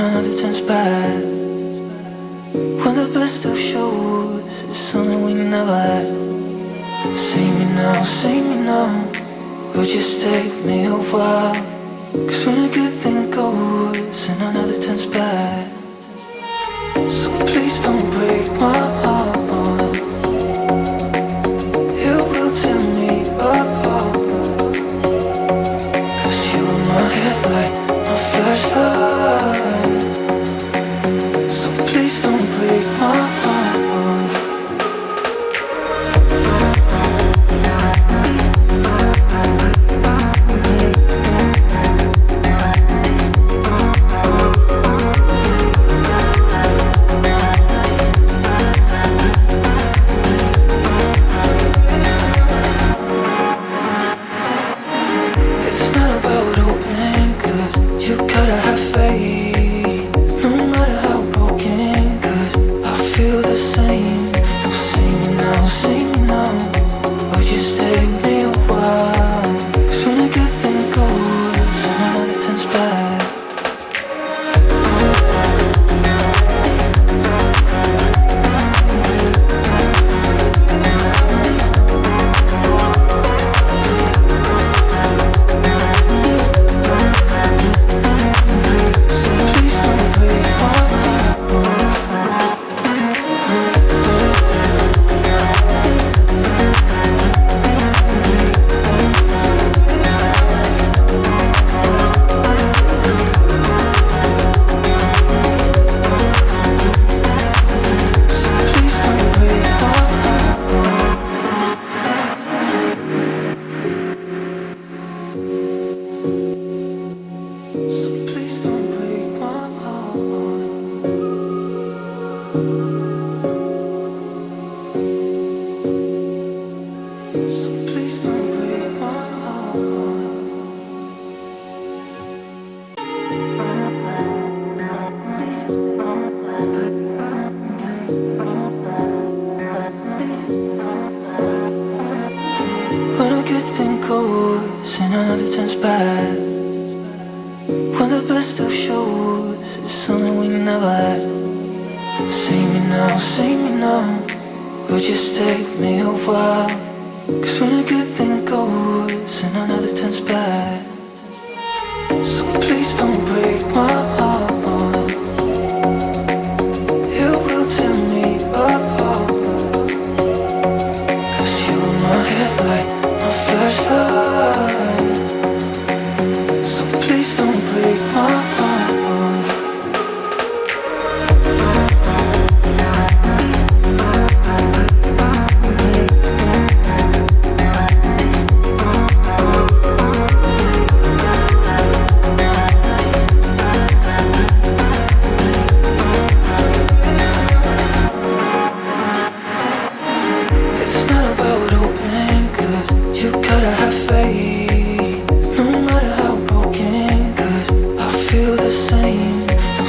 another turns bad. When the best of shows is something we never had. Say me now, would you take me a while? 'Cause when a good thing goes and another turns bad, so please don't break my heart. You will tear me apart. 'Cause you're my headlight, my flashlight. So please don't break my heart. And another turns bad. When the best of shows is something we never had. Say me now, would you take me a while? 'Cause when a good thing goes and another turns bad, so please don't break my heart. You will tear me apart. 'Cause you're my headlight, my flashlight. Break my heart. It's not about hoping, 'cause you gotta have faith. No matter how broken, feel the same. So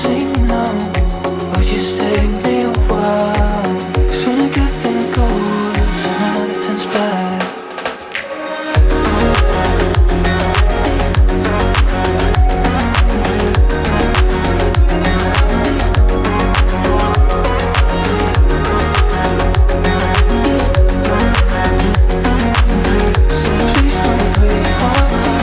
say me now, would you take me a while? 'Cause when a good thing goes and another turns bad, so please don't break my heart.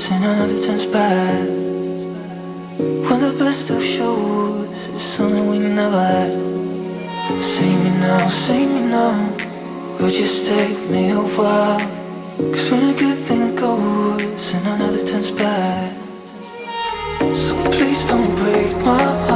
And another turns bad. When the best of shows is something we never had. Say me now, would just take me a while. Cause when a good thing goes and another turns bad, so please don't break my heart.